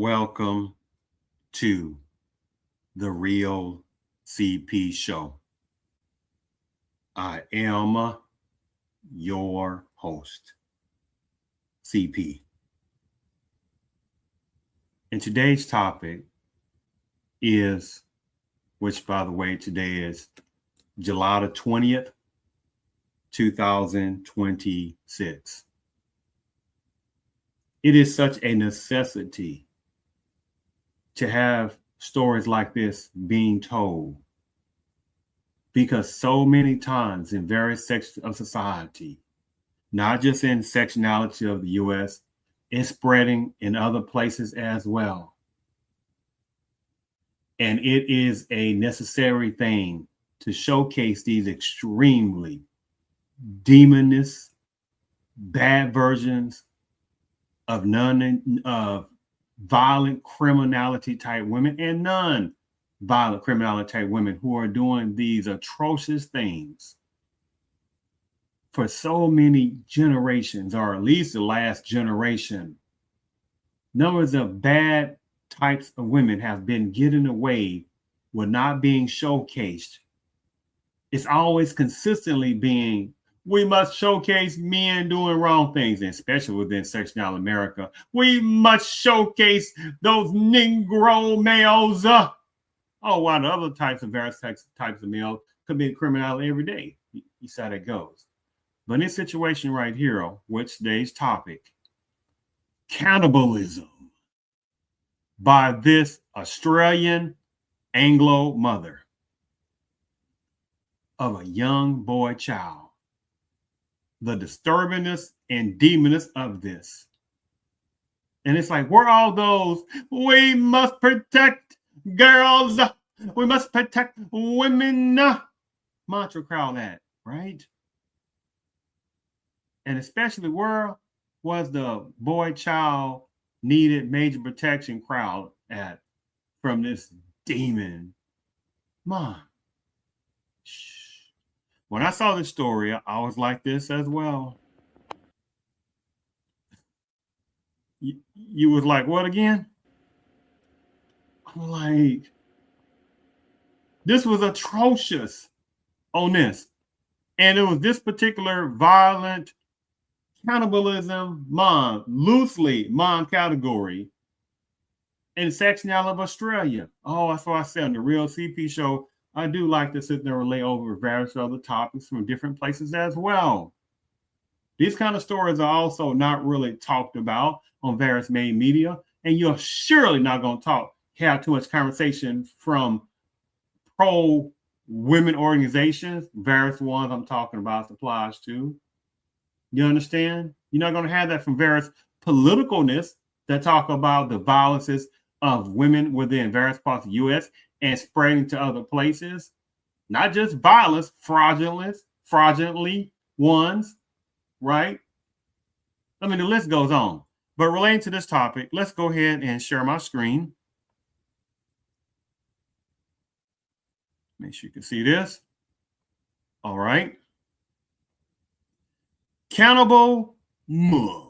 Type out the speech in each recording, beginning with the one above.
Welcome to the Real CP Show. I am your host, CP. And today's topic is, which by the way, today is July the 20th, 2026. It is such a necessity to have stories like this being told, because so many times in various sections of society, not just in sectionality of the U.S., it's spreading in other places as well. And it is a necessary thing to showcase these extremely demonous, bad versions of violent criminality type women and non-violent criminality type women who are doing these atrocious things for so many generations, or at least the last generation. Numbers of bad types of women have been getting away with not being showcased. It's always consistently being, we must showcase men doing wrong things, and especially within sectional America. We must showcase those Negro males. While the other various types of males commit criminality every day. You see how that goes. But in this situation right here, which today's topic, cannibalism by this Australian Anglo mother of a young boy child. The disturbingness and demoness of this. And it's like, we're all those, we must protect girls, we must protect women mantra crowd at, right? And especially, where was the boy child needed major protection crowd at from this demon? Mom. Shh. When I saw this story, I was like this as well. You was like, what again? I'm like, this was atrocious on this. And it was this particular violent cannibalism loosely mom category in section of Australia. That's why I said on the Real CP Show, I do like to sit there and lay over various other topics from different places as well. These kind of stories are also not really talked about on various main media, and you're surely not going to have too much conversation from pro-women organizations, various ones I'm talking about applies to. You understand? You're not going to have that from various politicalness that talk about the violences of women within various parts of the U.S. and spreading to other places. Not just violence, fraudulently ones, right? I mean, the list goes on. But relating to this topic, let's go ahead and share my screen. Make sure you can see this. All right. Cannibal moms.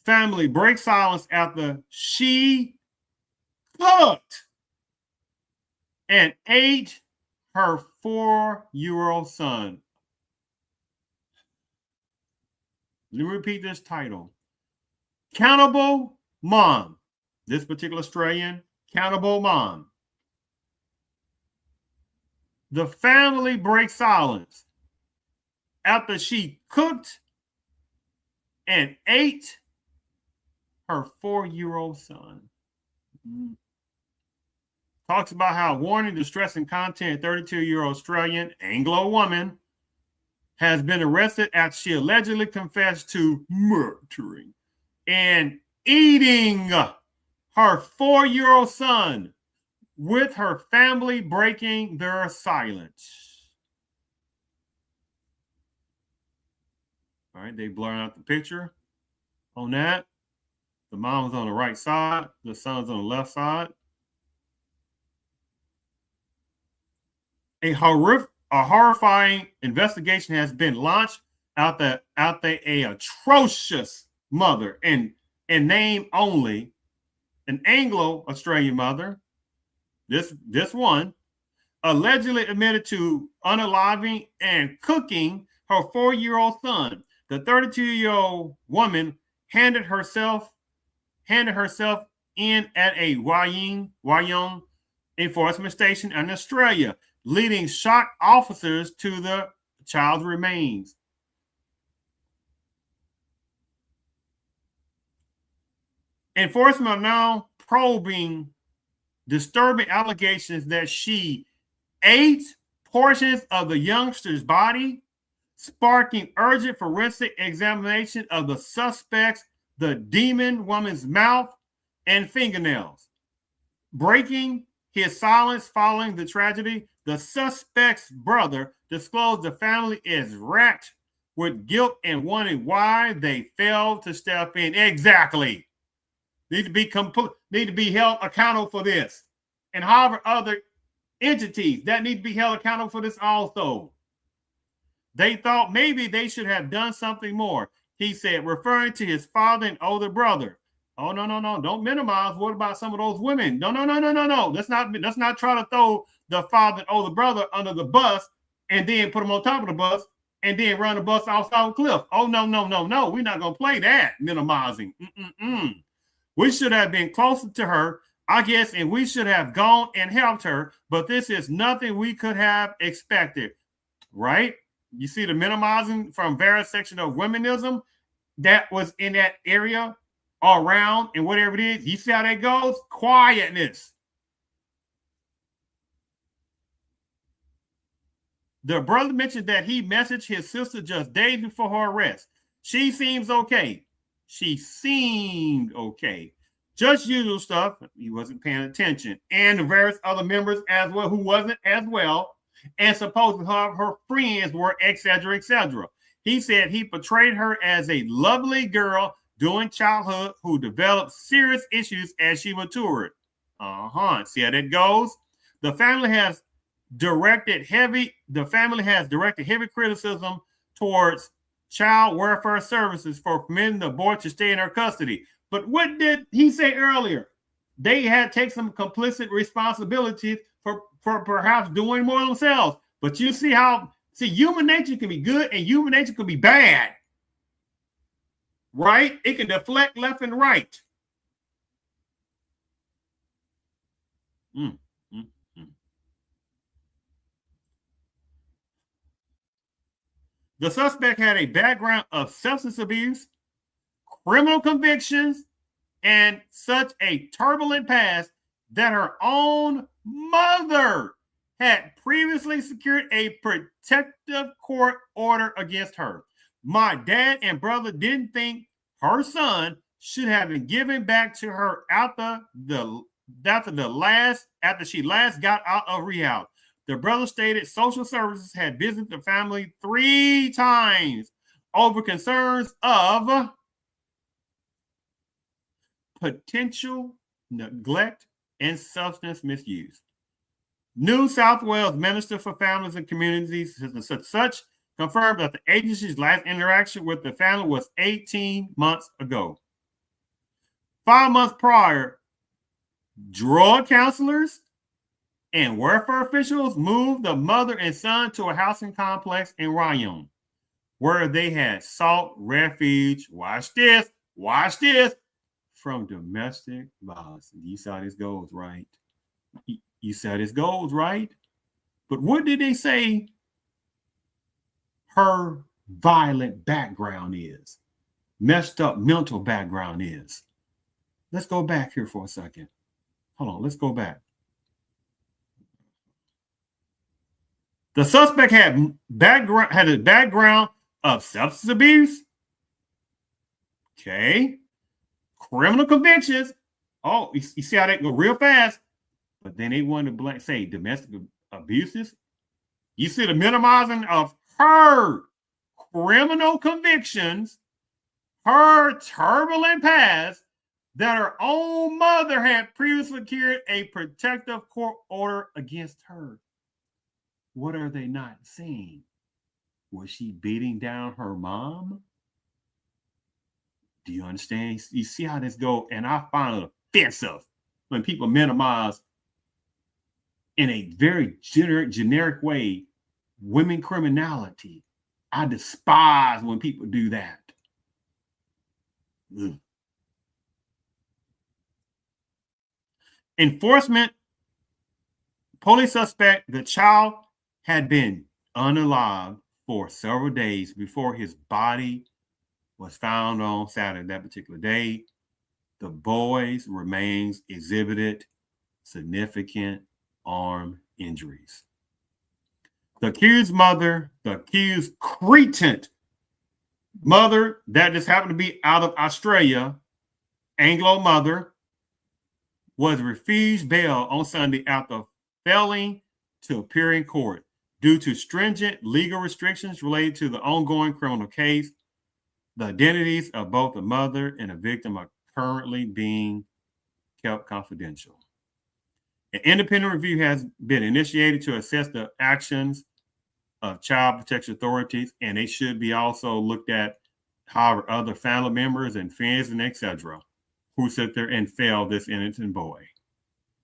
Family breaks silence after she cooked and ate her 4-year-old son. Let me repeat this title. Cannibal mom. This particular Australian cannibal mom. The family breaks silence after she cooked and ate her 4-year-old son. Talks about how warning, distressing content, 32-year-old Australian Anglo woman has been arrested after she allegedly confessed to murdering and eating her 4-year-old son, with her family breaking their silence. All right, they blurring out the picture on that. The mom's on the right side, the son's on the left side. A horrifying investigation has been launched out there a atrocious mother, and name only an Anglo-Australian mother. This one allegedly admitted to unaliving and cooking her 4-year-old son. The 32-year-old woman handed herself in at a Wyong enforcement station in Australia, leading shocked officers to the child's remains. Enforcement are now probing disturbing allegations that she ate portions of the youngster's body, sparking urgent forensic examination of the suspect's, the demon woman's mouth and fingernails. Breaking his silence following the tragedy, the suspect's brother disclosed the family is racked with guilt and wondering why they failed to step in. Exactly. Need to be held accountable for this. And however, other entities that need to be held accountable for this also. They thought maybe they should have done something more, he said, referring to his father and older brother. Oh, no. Don't minimize. What about some of those women? No. Let's not try to throw the father and older brother under the bus and then put them on top of the bus and then run the bus off the cliff. Oh, no. We're not going to play that minimizing. We should have been closer to her, I guess, and we should have gone and helped her, but this is nothing we could have expected, right? You see the minimizing from various sections of womenism that was in that area or around and whatever it is. You see how that goes? Quietness. The brother mentioned that he messaged his sister just days before her arrest. She seemed okay. Just usual stuff. He wasn't paying attention. And the various other members as well who wasn't as well. And supposedly her friends were, etc. He said he portrayed her as a lovely girl during childhood who developed serious issues as she matured. See how that goes? The family has directed heavy criticism towards child welfare services for permitting the boy to stay in her custody. But what did he say earlier? They had to take some complicit responsibility for perhaps doing more themselves. But you see human nature can be good and human nature can be bad. Right? It can deflect left and right. The suspect had a background of substance abuse, criminal convictions, and such a turbulent past that her own mother had previously secured a protective court order against her. My dad and brother didn't think her son should have been given back to her after she last got out of rehab. The brother stated social services had visited the family 3 times over concerns of potential neglect and substance misuse. New South Wales Minister for Families and Communities such confirmed that the agency's last interaction with the family was 18 months ago. 5 months prior, drug counselors and welfare officials moved the mother and son to a housing complex in Ryan, where they had sought refuge. Watch this, from domestic violence. You saw this goes, right? You saw this goes, right? But what did they say her violent background is? Messed up mental background is? Let's go back here for a second. Hold on, let's go back. The suspect had a background of substance abuse. Okay. Criminal convictions. Oh, you see how that go real fast? But then they want to say domestic abuses. You see the minimizing of her criminal convictions, her turbulent past, that her own mother had previously secured a protective court order against her. What are they not saying? Was she beating down her mom? Do you understand? You see how this goes? And I find it offensive when people minimize in a very generic way women criminality. I despise when people do that. Ugh. Enforcement, police suspect the child had been unalive for several days before his body was found on Saturday, that particular day. The boy's remains exhibited significant arm injuries. The accused mother, the accused cretin mother that just happened to be out of Australia, Anglo mother, was refused bail on Sunday after failing to appear in court due to stringent legal restrictions related to the ongoing criminal case. The identities of both the mother and the victim are currently being kept confidential. An independent review has been initiated to assess the actions of child protection authorities, and they should be also looked at how other family members and friends and etc. who sit there and failed this innocent boy.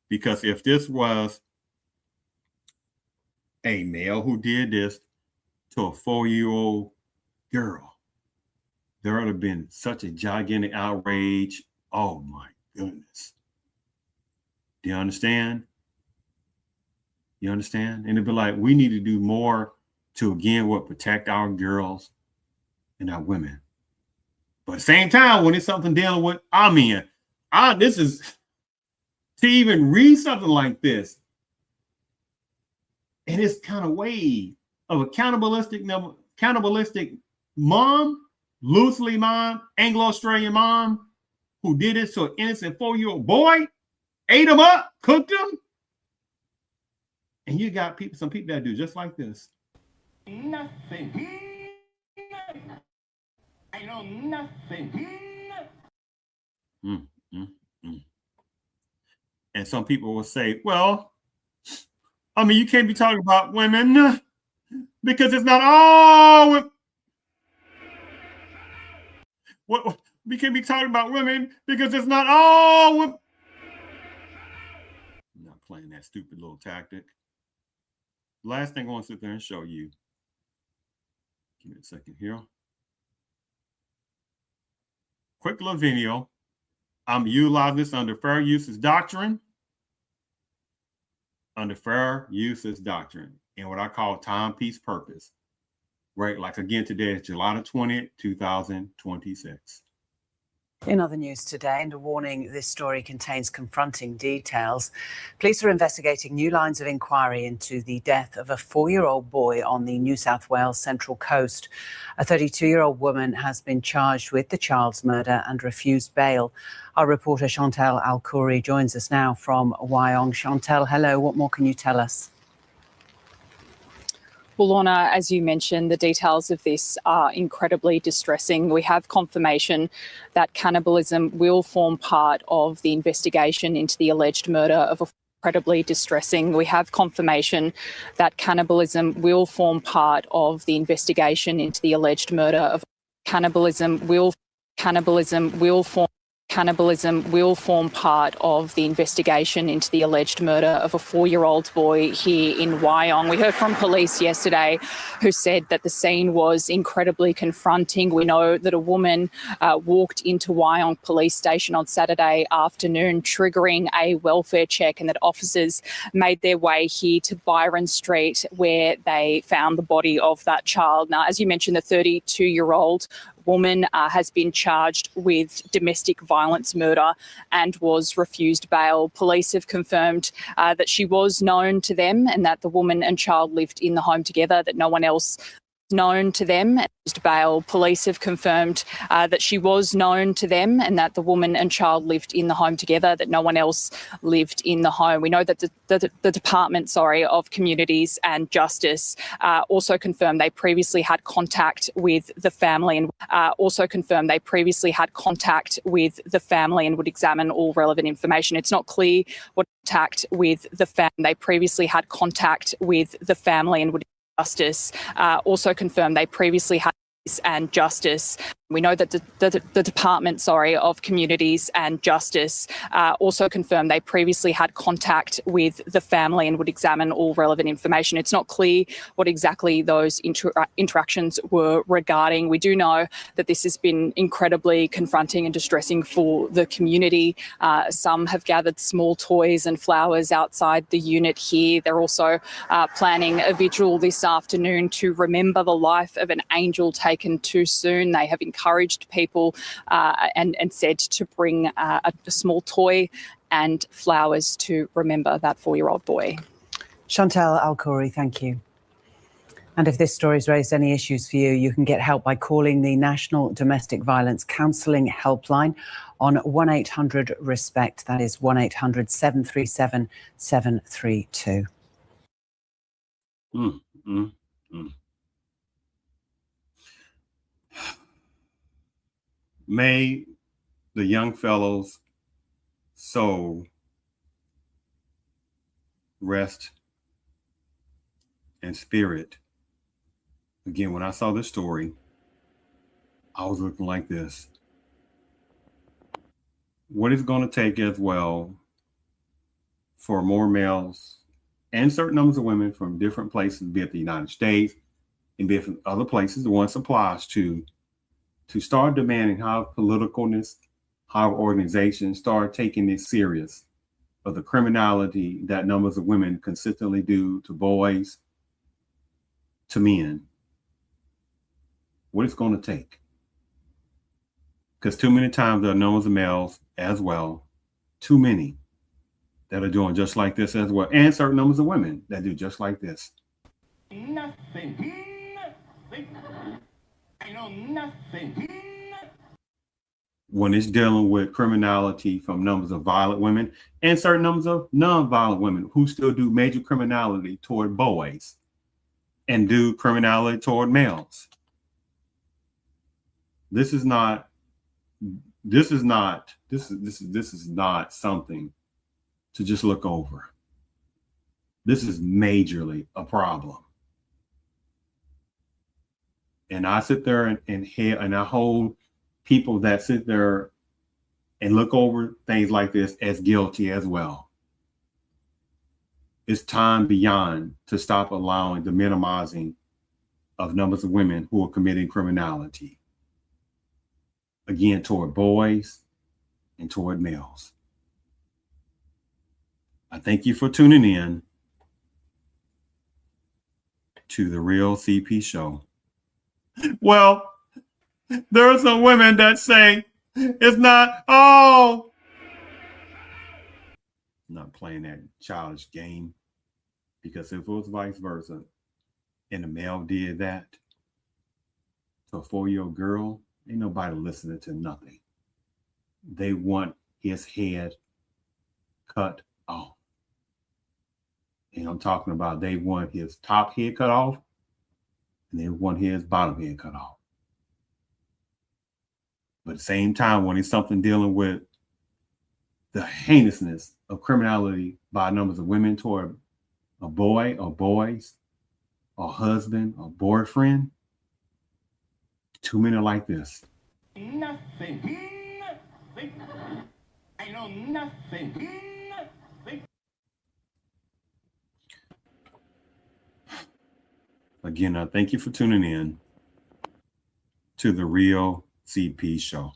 Because if this was a male who did this to a 4-year-old girl, there would have been such a gigantic outrage. Oh my goodness. Do you understand? You understand? And it'd be like, we need to do more to, again, protect our girls and our women. But at the same time, when it's something dealing with our men, this is, to even read something like this, and it's kind of way of a cannibalistic mom, loosely mom, Anglo-Australian mom, who did this to an innocent 4-year-old boy, ate him up, cooked him. And you got some people that do just like this. Nothing. I know nothing. And some people will say, well, I mean, you can't be talking about women because it's not all women. We can't be talking about women because it's not all women. I'm not playing that stupid little tactic. Last thing I want to sit there and show you. Give me a second here. Quick little video. I'm utilizing this under fair uses doctrine. Under fair uses doctrine. And what I call time, peace, purpose. Right? Like again, today is July the 20th, 2026. In other news today, and a warning, this story contains confronting details. Police are investigating new lines of inquiry into the death of a 4-year-old boy on the New South Wales Central Coast. A 32-year-old woman has been charged with the child's murder and refused bail. Our reporter Chantal Alkouri joins us now from Wyong. Chantal, hello. What more can you tell us? Well, Lorna, as you mentioned, the details of this are incredibly distressing. We have confirmation that cannibalism will form part of the investigation into the alleged murder of a incredibly distressing. We have confirmation that cannibalism will form part of the investigation into the alleged murder of cannibalism will form part of the investigation into the alleged murder of a 4-year-old boy here in Wyong. We heard from police yesterday who said that the scene was incredibly confronting. We know that a woman walked into Wyong Police Station on Saturday afternoon, triggering a welfare check, and that officers made their way here to Byron Street, where they found the body of that child. Now, as you mentioned, the 32-year-old woman has been charged with domestic violence murder and was refused bail. Police have confirmed that she was known to them and that the woman and child lived in the home together, that no one else known to them bail. Police have confirmed that she was known to them and that the woman and child lived in the home together, that no one else lived in the home. We know that the Department of Communities and Justice also confirmed they previously had contact with the family and would examine all relevant information. It's not clear what contact with the family. They previously had contact with the family and would Justice also confirmed they previously had peace and justice. We know that the Department, of Communities and Justice also confirmed they previously had contact with the family and would examine all relevant information. It's not clear what exactly those interactions were regarding. We do know that this has been incredibly confronting and distressing for the community. Some have gathered small toys and flowers outside the unit here. They're also planning a vigil this afternoon to remember the life of an angel taken too soon. They have encouraged people and said to bring a small toy and flowers to remember that 4-year-old boy. Chantal Alcouri, thank you. And if this story's raised any issues for you, you can get help by calling the National Domestic Violence Counselling Helpline on 1-800-RESPECT. That is 1-800-737-732. May the young fellow's soul rest and spirit. Again, when I saw this story, I was looking like this. What it's going to take as well for more males and certain numbers of women from different places, be it the United States and be it from other places, the one applies to start demanding how politicalness, how organizations start taking it serious of the criminality that numbers of women consistently do to boys, to men. What it's going to take. Because too many times there are numbers of males as well, too many, that are doing just like this as well, and certain numbers of women that do just like this. Nothing. I know nothing. When it's dealing with criminality from numbers of violent women and certain numbers of non-violent women who still do major criminality toward boys and do criminality toward males. This is not something to just look over. This is majorly a problem. And I sit there and I hold people that sit there and look over things like this as guilty as well. It's time beyond to stop allowing the minimizing of numbers of women who are committing criminality. Again, toward boys and toward males. I thank you for tuning in to the Real CP Show. Well, there are some women that say it's not, I'm not playing that childish game, because if it was vice versa and a male did that to a 4-year-old girl, ain't nobody listening to nothing. They want his head cut off. And I'm talking about they want his top head cut off and they want his bottom head cut off. But at the same time, when it's something dealing with the heinousness of criminality by numbers of women toward a boy or boys or husband or boyfriend, too many like this. Nothing. I know nothing. Again, I thank you for tuning in to the Real CP Show.